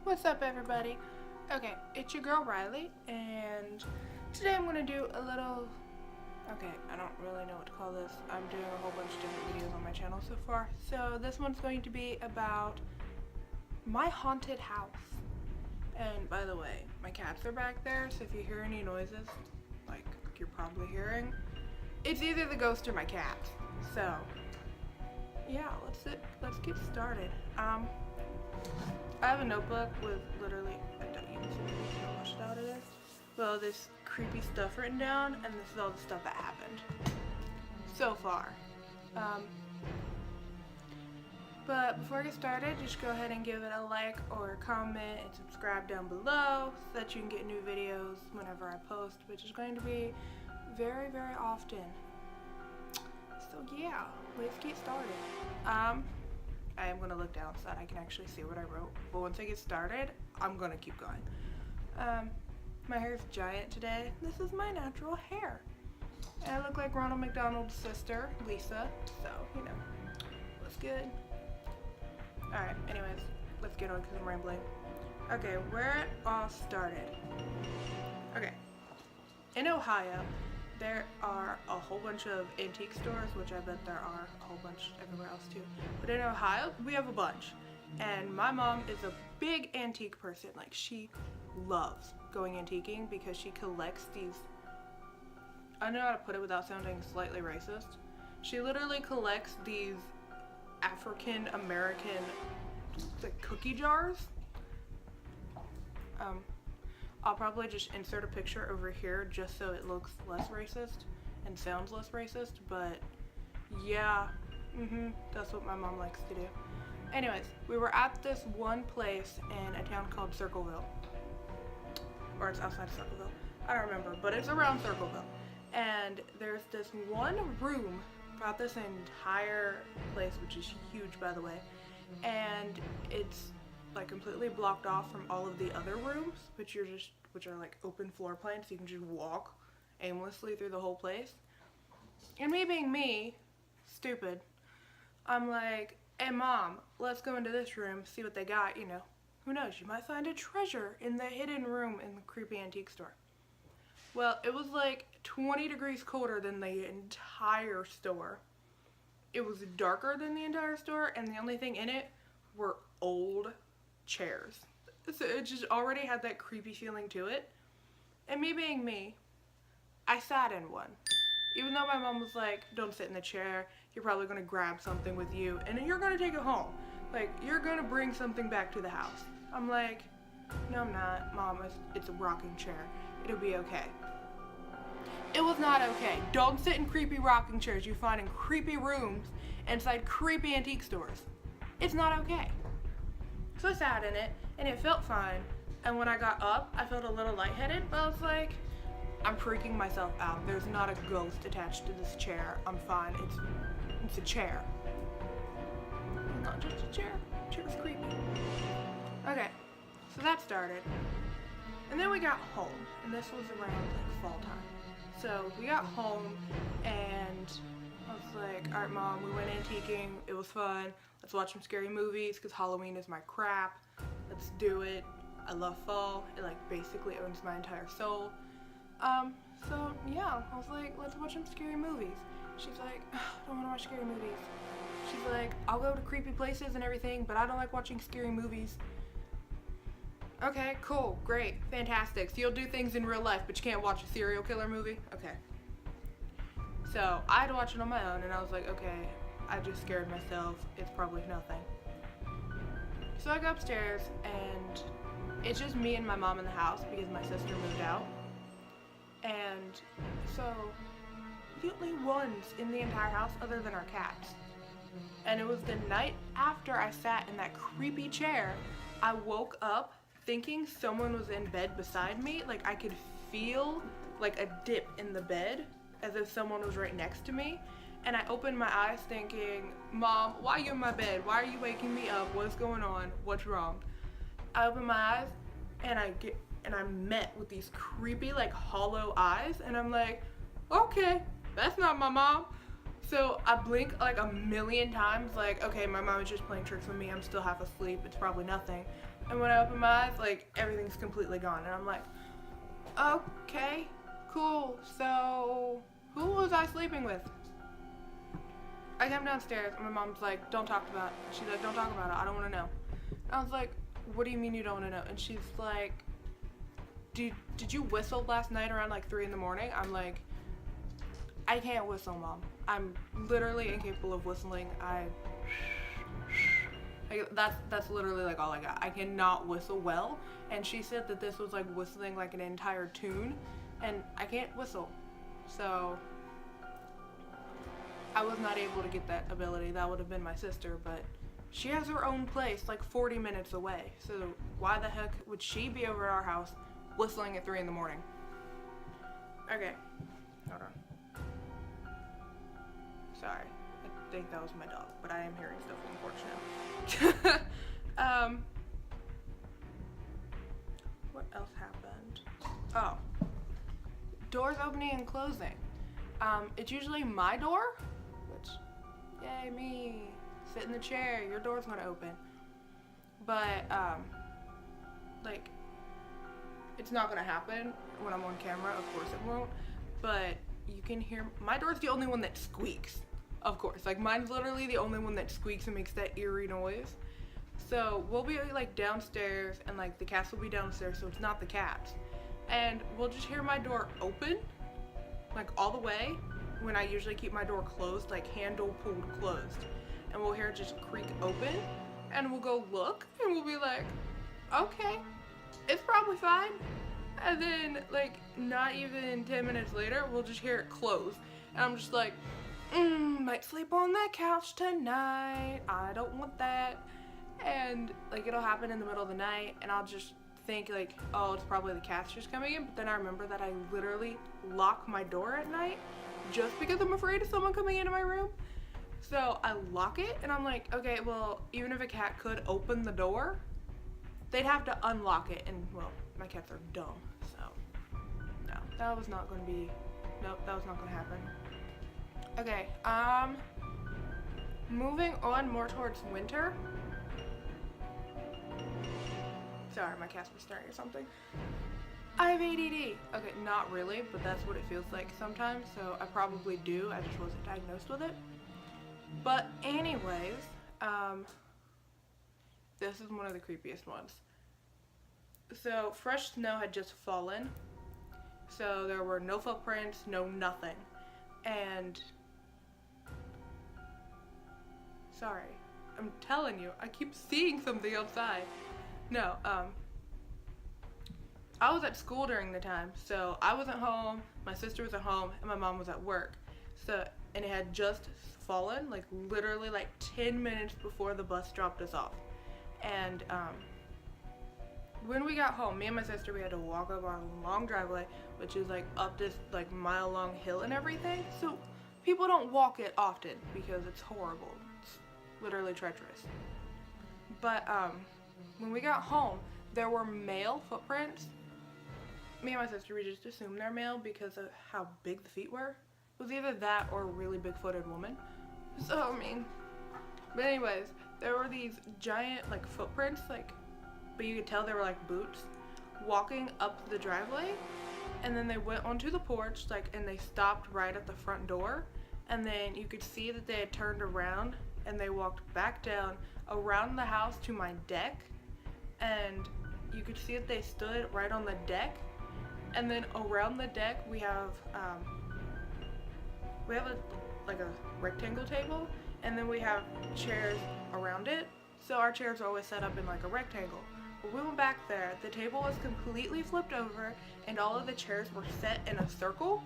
What's up, everybody? Okay, it's your girl Riley, and today I'm gonna do a little. Okay, I don't really know what to call this. I'm doing a whole bunch of different videos on my channel so far. So this one's going to be about my haunted house. And by the way, my cats are back there, so if you hear any noises, like you're probably hearing, it's either the ghost or my cat. So yeah, let's get started. I have a notebook with literally, I don't even see how much out it is. Well, this creepy stuff written down, and this is all the stuff that happened so far. But before I get started, just go ahead and give it a like or a comment and subscribe down below so that you can get new videos whenever I post, which is going to be very, very often. So yeah, let's get started. I am going to look down so that I can actually see what I wrote. But once I get started, I'm going to keep going. My hair is giant today. This is my natural hair. And I look like Ronald McDonald's sister, Lisa. So, you know, looks good. Alright, anyways, let's get on because I'm rambling. Okay, where it all started. Okay, in Ohio, there are a whole bunch of antique stores, which I bet there are a whole bunch everywhere else too. But in Ohio, we have a bunch. And my mom is a big antique person. Like, she loves going antiquing because she collects these, I don't know how to put it without sounding slightly racist. She literally collects these African American like cookie jars. I'll probably just insert a picture over here just so it looks less racist and sounds less racist, but yeah, that's what my mom likes to do. Anyways, we were at this one place in a town called Circleville, or it's outside of Circleville, I don't remember, but it's around Circleville, and there's this one room throughout this entire place, which is huge by the way, and it's like completely blocked off from all of the other rooms, which are like open floor plans, so you can just walk aimlessly through the whole place. And me being me, stupid, I'm like, hey mom, let's go into this room, see what they got, you know. Who knows, you might find a treasure in the hidden room in the creepy antique store. Well, it was like 20 degrees colder than the entire store. It was darker than the entire store, and the only thing in it were old chairs. So it just already had that creepy feeling to it. And me being me, I sat in one. Even though my mom was like, don't sit in the chair, you're probably gonna grab something with you and then you're gonna take it home. Like, you're gonna bring something back to the house. I'm like, no I'm not, mom, it's a rocking chair. It'll be okay. It was not okay. Don't sit in creepy rocking chairs you find in creepy rooms inside creepy antique stores. It's not okay. So I sat in it, and it felt fine, and when I got up, I felt a little lightheaded, but I was like, I'm freaking myself out. There's not a ghost attached to this chair. I'm fine. It's a chair. Not just a chair. Chair's creepy. Okay, so that started. And then we got home, and this was around like fall time. So we got home, and I was like, alright mom, we went antiquing, it was fun. Let's watch some scary movies because Halloween is my crap. Let's do it. I love fall. It like basically owns my entire soul. So yeah, I was like, let's watch some scary movies. She's like, I don't want to watch scary movies. She's like, I'll go to creepy places and everything, but I don't like watching scary movies. Okay, cool, great, fantastic. So you'll do things in real life, but you can't watch a serial killer movie? Okay. So I had to watch it on my own, and I was like, okay, I just scared myself. It's probably nothing. So I go upstairs, and it's just me and my mom in the house because my sister moved out. And so the only ones in the entire house other than our cats. And it was the night after I sat in that creepy chair, I woke up thinking someone was in bed beside me. Like, I could feel like a dip in the bed as if someone was right next to me. And I opened my eyes thinking, Mom, why are you in my bed? Why are you waking me up? What's going on? What's wrong? I opened my eyes and I'm met with these creepy, like, hollow eyes. And I'm like, okay, that's not my mom. So I blink like a million times, like, okay, my mom is just playing tricks with me. I'm still half asleep. It's probably nothing. And when I open my eyes, like, everything's completely gone. And I'm like, okay, cool. So who was I sleeping with? I come downstairs and my mom's like, don't talk about it. She's like, don't talk about it. I don't want to know. And I was like, what do you mean you don't want to know? And she's like, did you whistle last night around like 3 in the morning? I'm like, I can't whistle, Mom. I'm literally incapable of whistling. That's literally like all I got. I cannot whistle well. And she said that this was like whistling like an entire tune, and I can't whistle. So I was not able to get that ability. That would have been my sister, but she has her own place like 40 minutes away. So why the heck would she be over at our house whistling at 3 in the morning? Okay, hold on. Sorry, I think that was my dog, but I am hearing stuff on the porch now. What else happened? Oh, doors opening and closing. It's usually my door, which, yay me, sit in the chair, your door's gonna open. But, like, it's not gonna happen when I'm on camera, of course it won't, but you can hear, my door's the only one that squeaks, of course. Like, mine's literally the only one that squeaks and makes that eerie noise. So we'll be like downstairs, and like the cats will be downstairs, so it's not the cats. And we'll just hear my door open, like all the way, when I usually keep my door closed, like handle pulled closed. And we'll hear it just creak open, and we'll go look, and we'll be like, okay, it's probably fine. And then like not even 10 minutes later, we'll just hear it close. And I'm just like, might sleep on that couch tonight. I don't want that. And like it'll happen in the middle of the night, and I'll just think like, oh, it's probably the cats just coming in. But then I remember that I literally lock my door at night just because I'm afraid of someone coming into my room. So I lock it, and I'm like, okay, well, even if a cat could open the door, they'd have to unlock it, and well, my cats are dumb, so no, that was not going to be, nope, that was not going to happen. Okay, moving on more towards winter. Sorry, my cats were staring at something. I have ADD. Okay, not really, but that's what it feels like sometimes, so I probably do. I just wasn't diagnosed with it. But anyways, this is one of the creepiest ones. So fresh snow had just fallen, so there were no footprints, no nothing. And sorry, I'm telling you, I keep seeing something outside. No, I was at school during the time, so I wasn't home, my sister was at home, and my mom was at work. So, and it had just fallen, like literally like 10 minutes before the bus dropped us off. And when we got home, me and my sister, we had to walk up our long driveway, which is like up this like mile-long hill and everything. So people don't walk it often because it's horrible. It's literally treacherous. But when we got home, there were male footprints. Me and my sister, we just assumed they're male because of how big the feet were. It was either that or a really big-footed woman. So, I mean, but anyways, there were these giant, like, footprints, like, but you could tell they were, like, boots, walking up the driveway, and then they went onto the porch, like, and they stopped right at the front door, and then you could see that they had turned around, and they walked back down around the house to my deck, and you could see that they stood right on the deck, and then around the deck we have like a rectangle table, and then we have chairs around it. So our chairs are always set up in like a rectangle. When we went back there, the table was completely flipped over, and all of the chairs were set in a circle,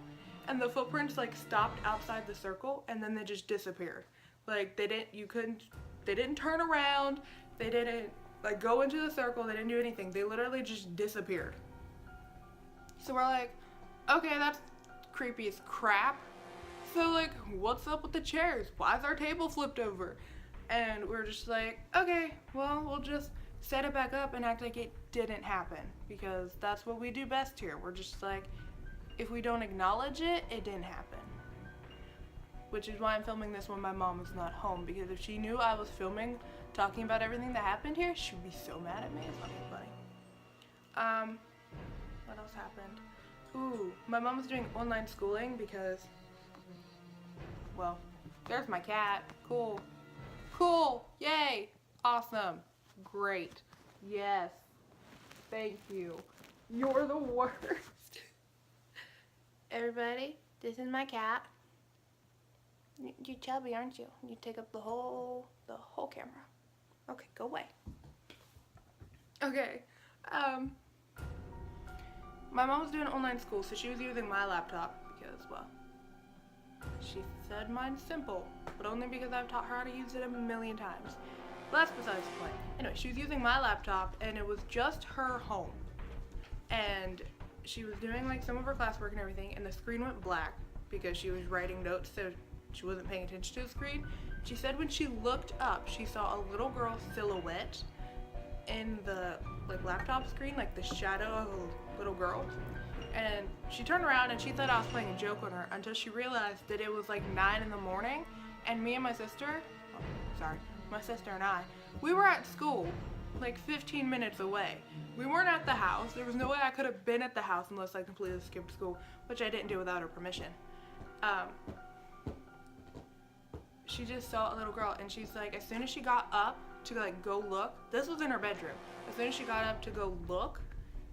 and the footprints like stopped outside the circle, and then they just disappeared. Like they didn't turn around, they didn't like go into the circle, they didn't do anything. They literally just disappeared. So we're like, okay, that's creepy as crap. So like, what's up with the chairs? Why is our table flipped over? And we're just like, okay, well, we'll just set it back up and act like it didn't happen, because that's what we do best here. We're just like, if we don't acknowledge it, it didn't happen. which is why I'm filming this when my mom is not home, because if she knew I was filming, talking about everything that happened here, she'd be so mad at me. It's not even funny. What else happened? Ooh, my mom was doing online schooling because, well, there's my cat. Cool. Cool. Yay. Awesome. Great. Yes. Thank you. You're the worst. Everybody, this is my cat. You're chubby, aren't you? You take up the whole camera. Okay, go away. Okay. My mom was doing online school, so she was using my laptop because, well, she said mine's simple, but only because I've taught her how to use it a million times. But that's besides the point. Anyway, she was using my laptop, and it was just her home. And she was doing like some of her classwork and everything, and the screen went black because she was writing notes, so she wasn't paying attention to the screen. She said when she looked up, she saw a little girl silhouette in the laptop screen, like the shadow of a little girl. And she turned around and she thought I was playing a joke on her until she realized that it was like 9 in the morning, and me and my sister, my sister and I, we were at school like 15 minutes away. We weren't at the house. There was no way I could have been at the house unless I completely skipped school, which I didn't do without her permission. She just saw a little girl, and she's like, as soon as she got up to like go look, this was in her bedroom. As soon as she got up to go look,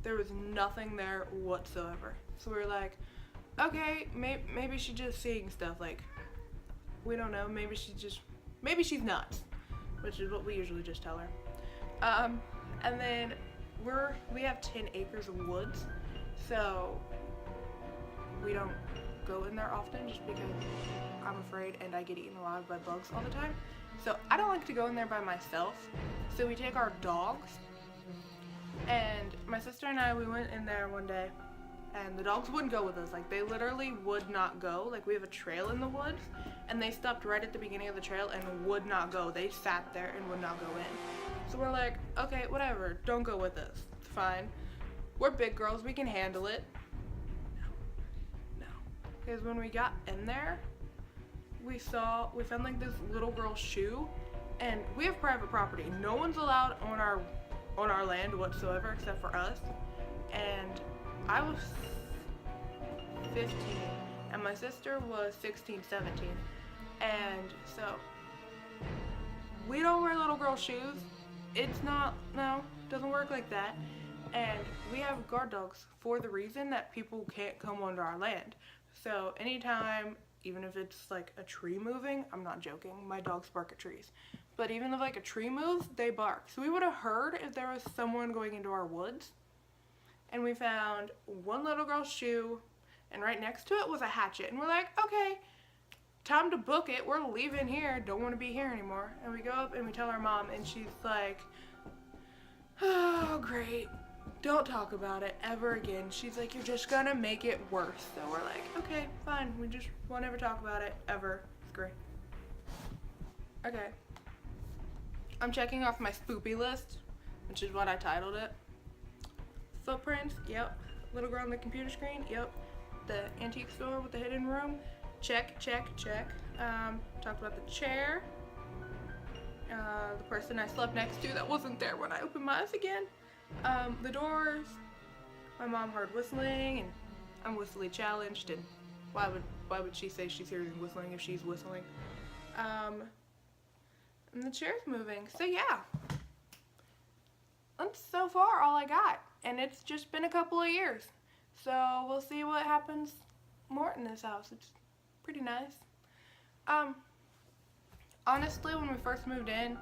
there was nothing there whatsoever. So we were like, okay, maybe she's just seeing stuff. Like, we don't know. Maybe she's nuts, which is what we usually just tell her. And then we have 10 acres of woods, so we don't go in there often just because I'm afraid and I get eaten alive by bugs all the time. So I don't like to go in there by myself. So we take our dogs, and my sister and I, we went in there one day, and the dogs wouldn't go with us. Like, they literally would not go. Like, we have a trail in the woods, and they stopped right at the beginning of the trail and would not go. They sat there and would not go in. So we're like, okay, whatever, don't go with us. It's fine. We're big girls, we can handle it. No. Because when we got in there, we found like this little girl's shoe, and we have private property. No one's allowed on our land whatsoever except for us. And I was 15 and my sister was 16, 17. And so we don't wear little girl shoes. Doesn't work like that. And we have guard dogs for the reason that people can't come onto our land. So anytime, even if it's like a tree moving, I'm not joking, my dogs bark at trees. But even if like a tree moves, they bark. So we would have heard if there was someone going into our woods. And we found one little girl's shoe, and right next to it was a hatchet. And we're like, okay, time to book it. We're leaving here. Don't want to be here anymore. And we go up and we tell our mom, and she's like, oh, great. Don't talk about it ever again. She's like, you're just gonna make it worse. So we're like, okay, fine. We just won't ever talk about it ever. It's great. Okay. I'm checking off my spoopy list, which is what I titled it. Footprints, yep. Little girl on the computer screen, yep. The antique store with the hidden room, check, check, check. Talked about the chair. The person I slept next to that wasn't there when I opened my eyes again. The doors. My mom heard whistling, and I'm whistly challenged, and why would she say she's hearing whistling if she's whistling? And the chair's moving. So yeah. That's so far all I got. And it's just been a couple of years. So we'll see what happens more in this house. It's pretty nice. Honestly, when we first moved in,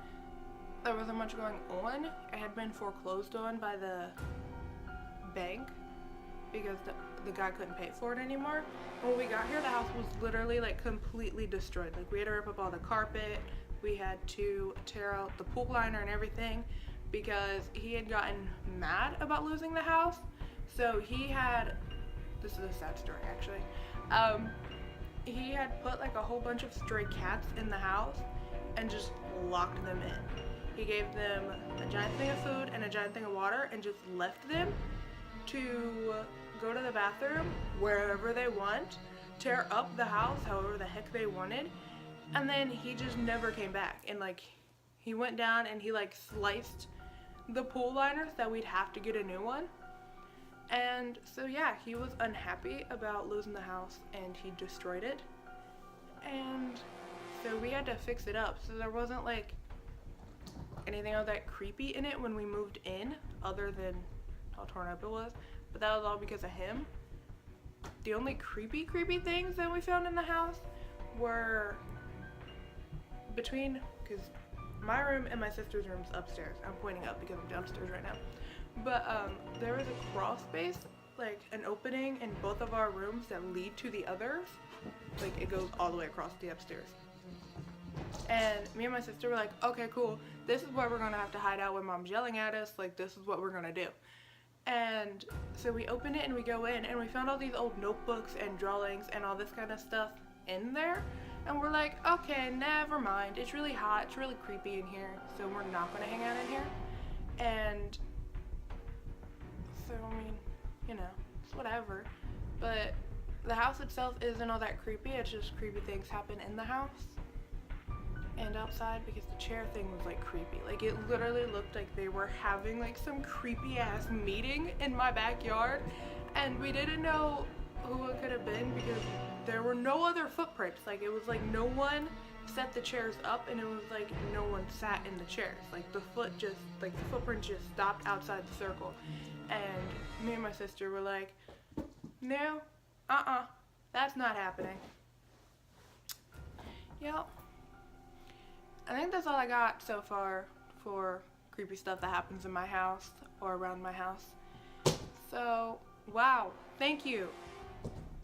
there wasn't much going on. It had been foreclosed on by the bank because the guy couldn't pay for it anymore. When we got here, the house was literally like completely destroyed. Like, we had to rip up all the carpet. We had to tear out the pool liner and everything because he had gotten mad about losing the house. So this is a sad story actually. He had put like a whole bunch of stray cats in the house and just locked them in. He gave them a giant thing of food and a giant thing of water and just left them to go to the bathroom wherever they want tear up the house however the heck they wanted, and then he just never came back. And like, he went down and he like sliced the pool liners that we'd have to get a new one. And so yeah, he was unhappy about losing the house and he destroyed it. And so we had to fix it up. So there wasn't like anything all that creepy in it when we moved in, other than how torn up it was. But that was all because of him. The only creepy things that we found in the house were between, because my room and my sister's room's upstairs. I'm pointing up because I'm downstairs right now. But there was a crawl space, like an opening in both of our rooms that lead to the others. Like, it goes all the way across the upstairs. And me and my sister were like, okay, cool. This is where we're gonna have to hide out when mom's yelling at us. Like, this is what we're gonna do. And so we open it and we go in and we found all these old notebooks and drawings and all this kind of stuff in there. And we're like, okay, never mind. It's really hot. It's really creepy in here. So we're not gonna hang out in here. And so, I mean, you know, it's whatever. But the house itself isn't all that creepy. It's just creepy things happen in the house and outside, because the chair thing was like creepy. Like, it literally looked like they were having like some creepy ass meeting in my backyard, and we didn't know who it could have been because there were no other footprints. Like, it was like no one set the chairs up, and it was like no one sat in the chairs. Like, the footprint just stopped outside the circle. And me and my sister were like, no, that's not happening. Yep. I think that's all I got so far for creepy stuff that happens in my house or around my house. So, wow. Thank you.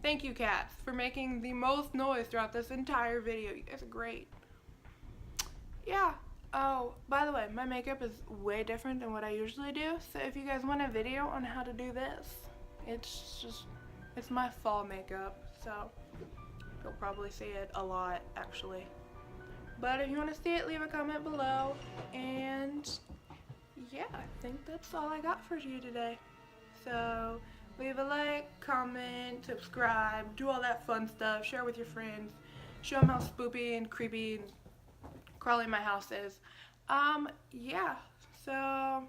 Thank you, cats, for making the most noise throughout this entire video. You guys are great. Yeah. Oh, by the way, my makeup is way different than what I usually do. So if you guys want a video on how to do this, it's my fall makeup. So you'll probably see it a lot, actually. But if you want to see it, leave a comment below. And yeah, I think that's all I got for you today. So leave a like, comment, subscribe, do all that fun stuff, share with your friends, show them how spoopy and creepy and crawly my house is. Yeah, so